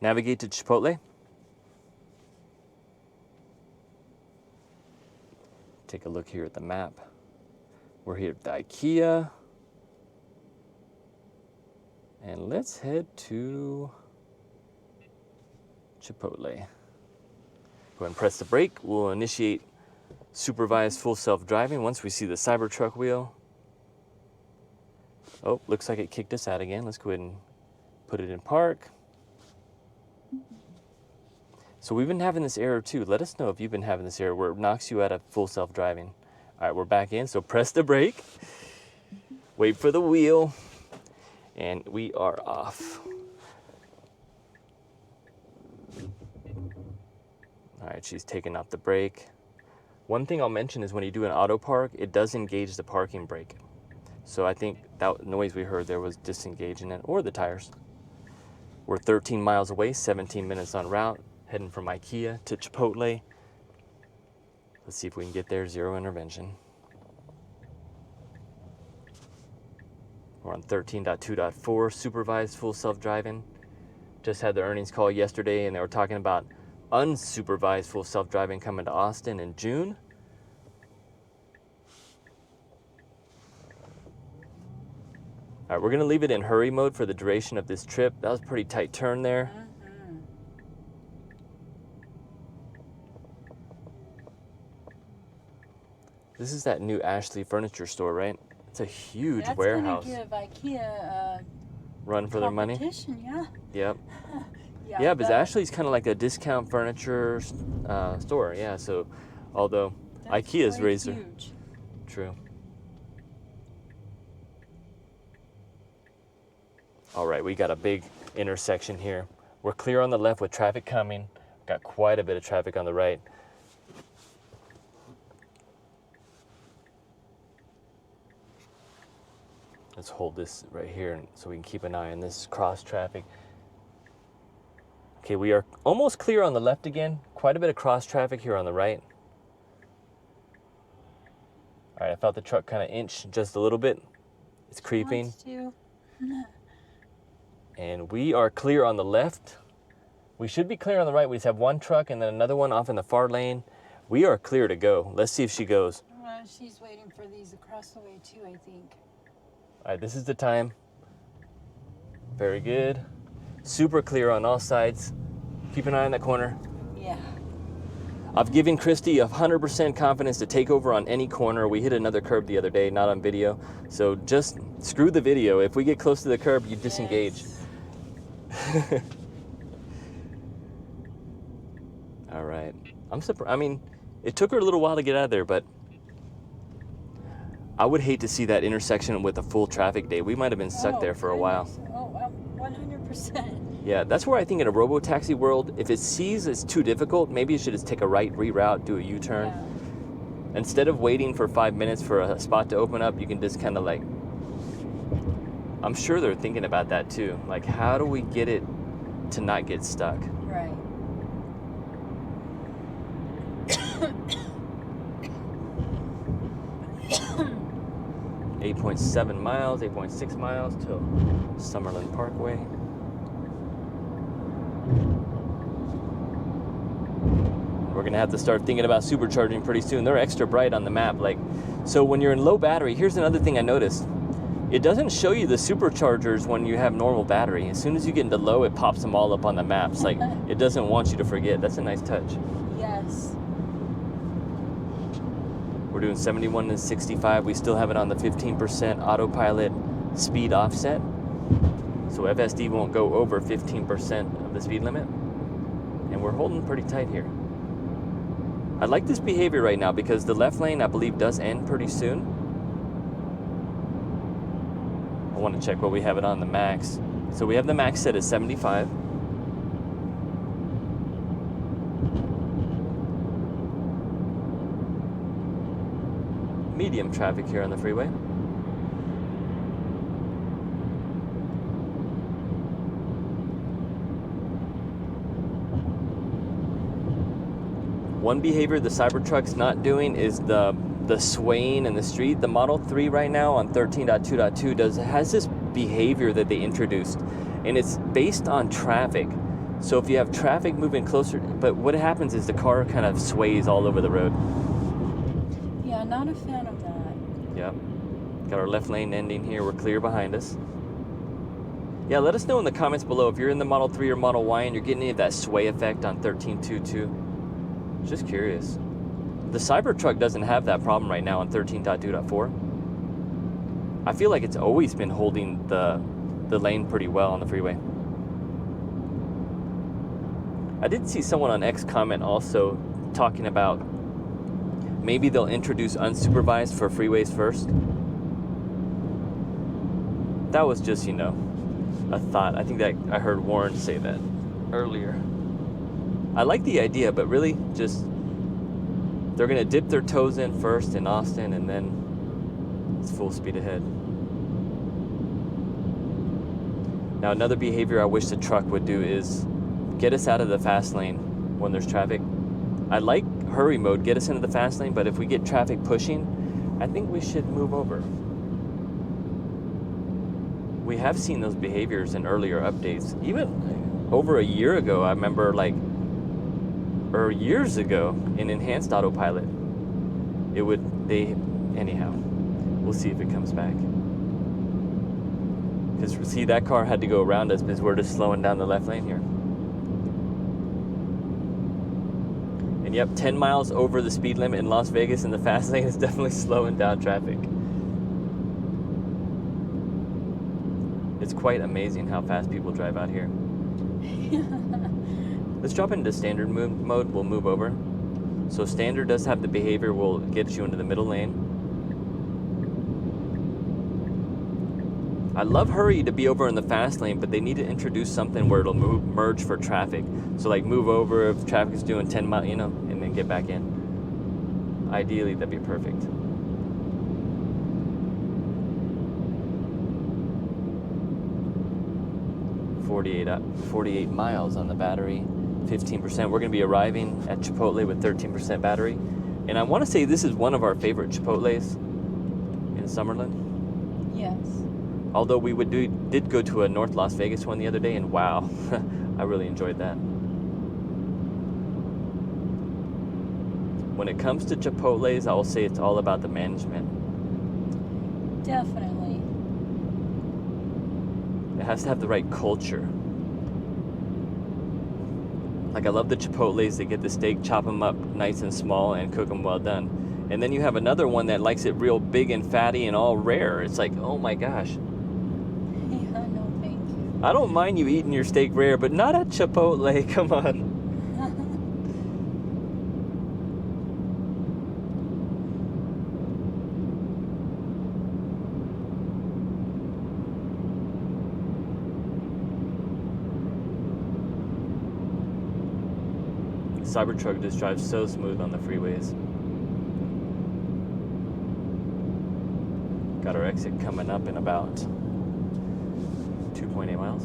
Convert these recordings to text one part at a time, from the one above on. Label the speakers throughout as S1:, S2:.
S1: Navigate to Chipotle. Take a look here at the map. We're here at the Ikea. And let's head to Chipotle. Go ahead and press the brake. We'll initiate supervised full self-driving once we see the Cybertruck wheel. Oh, looks like it kicked us out again. Let's go ahead and put it in park. So we've been having this error too. Let us know if you've been having this error where it knocks you out of full self-driving. All right, we're back in, so press the brake. Wait for the wheel. And we are off. All right, she's taking off the brake. One thing I'll mention is when you do an auto park, it does engage the parking brake. So I think that noise we heard there was disengaging it, or the tires. We're 13 miles away, 17 minutes en route, heading from Ikea to Chipotle. Let's see if we can get there, zero intervention. We're on 13.2.4, supervised full self-driving. Just had the earnings call yesterday, and they were talking about unsupervised full self-driving coming to Austin in June. All right, we're gonna leave it in hurry mode for the duration of this trip. That was a pretty tight turn there. This is that new Ashley furniture store, right? It's a huge warehouse.
S2: That's gonna give IKEA a
S1: run for their money.
S2: Yeah.
S1: Yep. Yeah, because Ashley's kind of like a discount furniture store. Yeah, so although IKEA's raised their... True. All right, we got a big intersection here. We're clear on the left with traffic coming. Got quite a bit of traffic on the right. Let's hold this right here so we can keep an eye on this cross traffic. Okay, we are almost clear on the left again. Quite a bit of cross traffic here on the right. All right, I felt the truck kind of inch just a little bit. It's creeping. And we are clear on the left. We should be clear on the right. We just have one truck and then another one off in the far lane. We are clear to go. Let's see if she goes.
S2: She's waiting for these across the way too, I think.
S1: All right, this is the time. Very good. Super clear on all sides. Keep an eye on that corner.
S2: Yeah.
S1: I've given Christy 100% confidence to take over on any corner. We hit another curb the other day, not on video. So just screw the video. If we get close to the curb, you disengage. Yes. All right. I'm surprised. I mean, it took her a little while to get out of there, but I would hate to see that intersection with a full traffic day. We might have been stuck there for a while.
S2: 100%.
S1: Yeah, that's where I think in a robo-taxi world, if it sees it's too difficult, maybe it should just take a right, reroute, do a U-turn. Yeah. Instead of waiting for 5 minutes for a spot to open up, you can just kind of like, I'm sure they're thinking about that too. Like, how do we get it to not get stuck?
S2: Right.
S1: 8.7 miles, 8.6 miles to Summerlin Parkway. We're gonna have to start thinking about supercharging pretty soon. They're extra bright on the map. Like, so when you're in low battery, here's another thing I noticed. It doesn't show you the superchargers when you have normal battery. As soon as you get into low, it pops them all up on the maps. Like, it doesn't want you to forget. That's a nice touch.
S2: Yes.
S1: We're doing 71 and 65. We still have it on the 15% autopilot speed offset. So FSD won't go over 15% of the speed limit. And we're holding pretty tight here. I like this behavior right now because the left lane, I believe, does end pretty soon. I want to check what we have it on the max. So we have the max set at 75. Medium traffic here on the freeway. One behavior the Cybertruck's not doing is the swaying in the street. The Model 3 right now on 13.2.2 has this behavior that they introduced, and it's based on traffic. So if you have traffic moving closer, but what happens is the car kind of sways all over the road.
S2: Yeah, not a fan of that.
S1: Yep. Got our left lane ending here. We're clear behind us. Yeah, let us know in the comments below if you're in the Model 3 or Model Y and you're getting any of that sway effect on 13.2.2. Just curious. The Cybertruck doesn't have that problem right now on 13.2.4. I feel like it's always been holding the lane pretty well on the freeway. I did see someone on X comment also talking about maybe they'll introduce unsupervised for freeways first. That was just, you know, a thought. I think that I heard Warren say that earlier. I like the idea, but really just they're going to dip their toes in first in Austin and then it's full speed ahead. Now, another behavior I wish the truck would do is get us out of the fast lane when there's traffic. I like hurry mode, get us into the fast lane, but if we get traffic pushing, I think we should move over. We have seen those behaviors in earlier updates. Even over a year ago, I remember or years ago in enhanced autopilot, anyhow, we'll see if it comes back. Because see, that car had to go around us because we're just slowing down the left lane here. And yep, 10 miles over the speed limit in Las Vegas in the fast lane is definitely slowing down traffic. It's quite amazing how fast people drive out here. Let's drop into standard mode. We'll move over. So standard does have the behavior, will get you into the middle lane. I love hurry to be over in the fast lane, but they need to introduce something where it'll merge for traffic. So like move over if traffic is doing 10 miles, you know, and then get back in. Ideally, that'd be perfect. $48 miles on the battery, 15%. We're gonna be arriving at Chipotle with 13% battery. And I wanna say this is one of our favorite Chipotles in Summerlin.
S2: Yes.
S1: Although we did go to a North Las Vegas one the other day, and wow, I really enjoyed that. When it comes to Chipotles, I will say it's all about the management.
S2: Definitely.
S1: It has to have the right culture. Like I love the Chipotles, they get the steak, chop them up nice and small, and cook them well done. And then you have another one that likes it real big and fatty and all rare. It's like, oh my gosh.
S2: Yeah, no thank you.
S1: I don't mind you eating your steak rare, but not at Chipotle, come on. Cybertruck just drives so smooth on the freeways. Got our exit coming up in about 2.8 miles.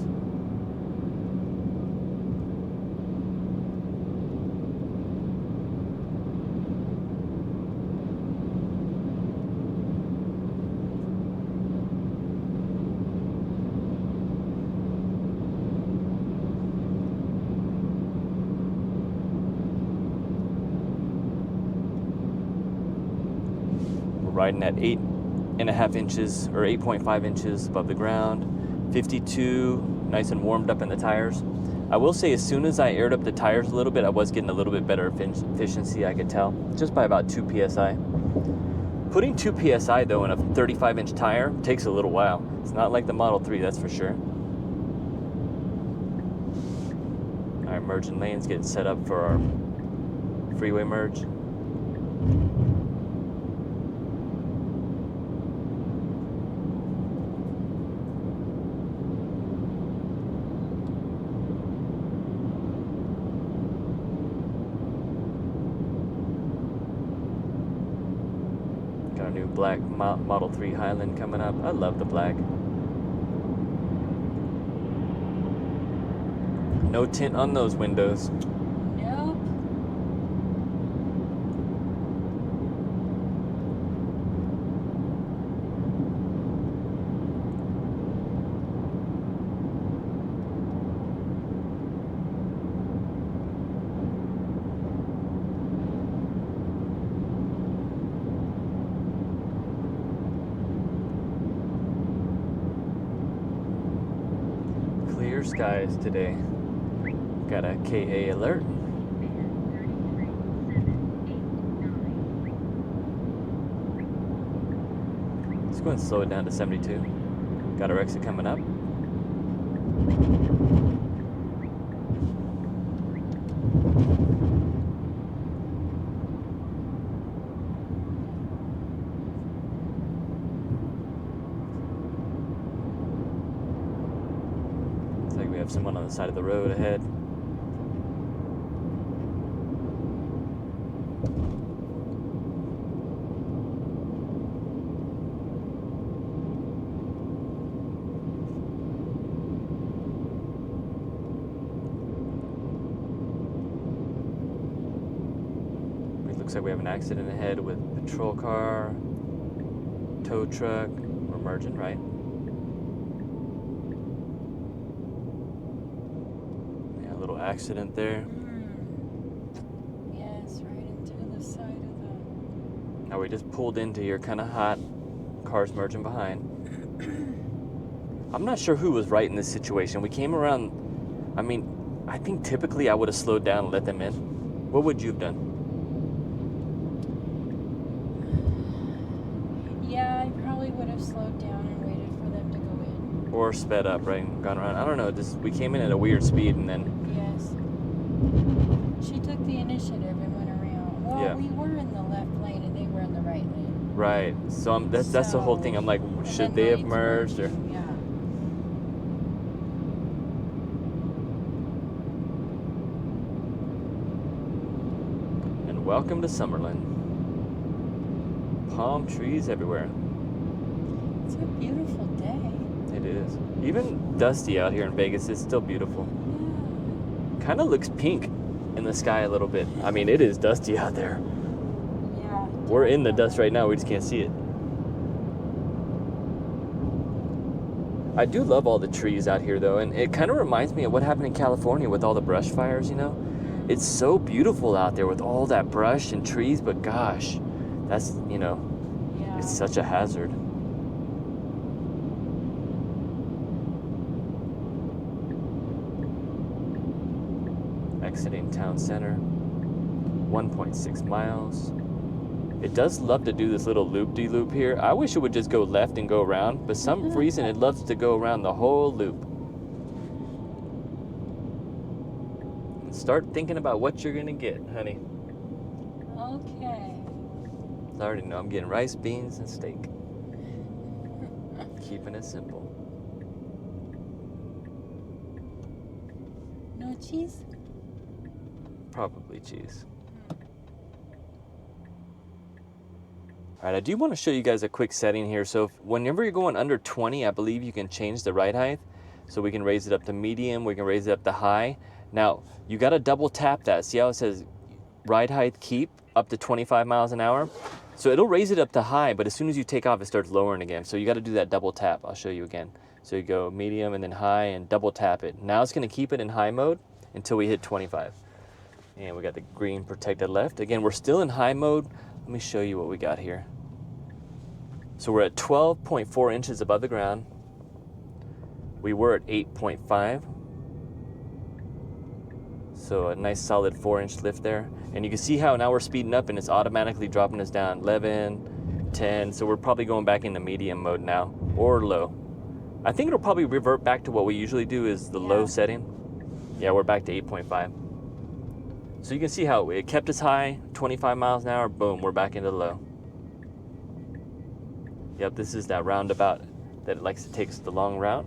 S1: Riding at 8.5 inches or 8.5 inches above the ground, 52, nice and warmed up in the tires. I will say as soon as I aired up the tires a little bit, I was getting a little bit better efficiency, I could tell, just by about 2 psi. Putting 2 psi though in a 35-inch tire takes a little while. It's not like the Model 3, that's for sure. All right, merging lanes, getting set up for our freeway merge. Got a new black Model 3 Highland coming up. I love the black. No tint on those windows.
S2: Nope.
S1: skies today. Got a KA alert. Let's go and slow it down to 72. Got our exit coming up. Looks like we have someone on the side of the road ahead. Looks like we have an accident ahead with patrol car, tow truck. We're merging, right? Yeah, a little accident there.
S2: Yes, right into the side of the...
S1: Now we just pulled into here kind of hot. Cars merging behind. I'm not sure who was right in this situation. We came around, I mean, I think typically I would have slowed down and let them in. What would you have done?
S2: Yeah, I probably would have slowed down and waited for them to go in.
S1: Or sped up, right? And gone around. I don't know. We came in at a weird speed and then...
S2: Yes. She took the initiative and went around. Well,
S1: Yeah.
S2: we were in the left lane and they were in the right lane.
S1: Right. So that's the whole thing. I'm like, should they have merged or...
S2: Yeah.
S1: And welcome to Summerlin. Palm trees everywhere.
S2: It's a beautiful day.
S1: It is. Even dusty out here in Vegas, it's still beautiful.
S2: Yeah.
S1: Kind of looks pink in the sky a little bit. I mean, it is dusty out there.
S2: Yeah.
S1: We're in the dust right now, we just can't see it. I do love all the trees out here though, and it kind of reminds me of what happened in California with all the brush fires, you know? It's so beautiful out there with all that brush and trees, but gosh, that's, you know,
S2: Yeah.
S1: it's such a hazard. Exiting town center, 1.6 miles. It does love to do this little loop-de-loop here. I wish it would just go left and go around, but some reason it loves to go around the whole loop. And start thinking about what you're gonna get, honey.
S2: Okay.
S1: I already know I'm getting rice, beans, and steak. Keeping it simple.
S2: No cheese?
S1: Probably cheese. All right, I do want to show you guys a quick setting here. So whenever you're going under 20, I believe you can change the ride height. So we can raise it up to medium, we can raise it up to high. Now, you got to double tap that. See how it says ride height keep up to 25 miles an hour? So it'll raise it up to high, but as soon as you take off, it starts lowering again. So you got to do that double tap. I'll show you again. So you go medium and then high and double tap it. Now it's going to keep it in high mode until we hit 25. And we got the green protected left. Again, we're still in high mode. Let me show you what we got here. So we're at 12.4 inches above the ground. We were at 8.5. So a nice solid 4-inch lift there. And you can see how now we're speeding up and it's automatically dropping us down 11, 10. So we're probably going back into medium mode now or low. I think it'll probably revert back to what we usually do is the low setting. Yeah, we're back to 8.5. So you can see how it kept us high, 25 miles an hour, boom, we're back into low. Yep, this is that roundabout that it likes to take the long route.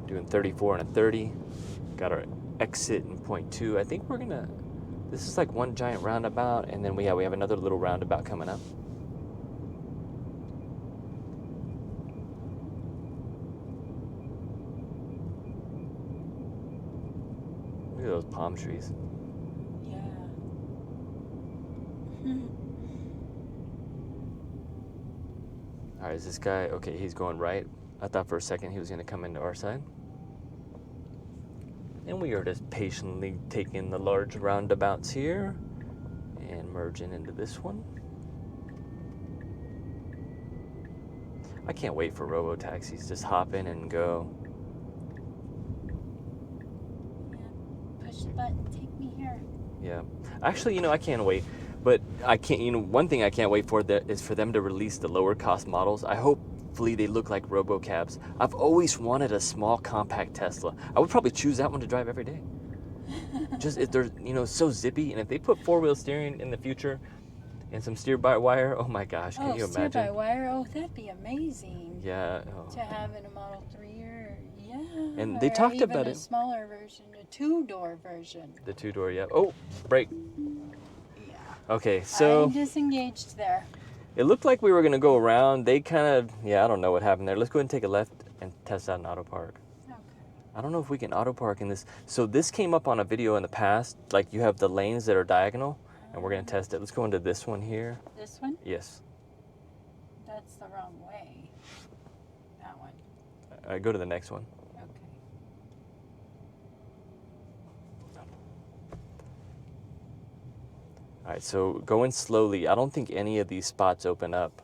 S1: Doing 34 and a 30. Got our exit in point 2. I think we're gonna, this is like one giant roundabout, and then we have another little roundabout coming up. Look at those palm trees.
S2: Yeah.
S1: All right, is this guy, okay, he's going right. I thought for a second he was going to come into our side. And we are just patiently taking the large roundabouts here and merging into this one. I can't wait for robo-taxis. Just hop in and go.
S2: Yeah. Push the button. Take me here.
S1: Yeah. Actually, I can't wait. But I can't, one thing I can't wait for is for them to release the lower cost models. I hopefully they look like robocabs. I've always wanted a small compact Tesla. I would probably choose that one to drive every day. Just if they're, so zippy. And if they put four-wheel steering in the future and some steer-by-wire, oh my gosh, can you imagine?
S2: Steer-by-wire? Oh, that'd be amazing.
S1: Yeah.
S2: To have in a Model 3 or, yeah.
S1: And they
S2: or
S1: talked
S2: even
S1: about
S2: a
S1: it.
S2: smaller version, a two-door version.
S1: The two-door, yeah. Oh, brake.
S2: Yeah.
S1: Okay, so
S2: I'm disengaged there.
S1: it looked like we were going to go around. They kind of, I don't know what happened there. Let's go ahead and take a left and test out an auto park.
S2: Okay.
S1: I don't know if we can auto park in this. So this came up on a video in the past. Like you have the lanes that are diagonal, and we're going to test it. Let's go into this one here.
S2: This one?
S1: Yes.
S2: That's the wrong way. That one.
S1: Go to the next one.
S2: Okay.
S1: All right, so going slowly. I don't think any of these spots open up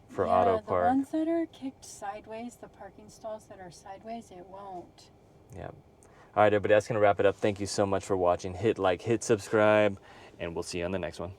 S1: for auto park.
S2: The ones that are kicked sideways, the parking stalls that are sideways, it won't.
S1: Yeah. All right, everybody, that's going to wrap it up. Thank you so much for watching. Hit like, hit subscribe, and we'll see you on the next one.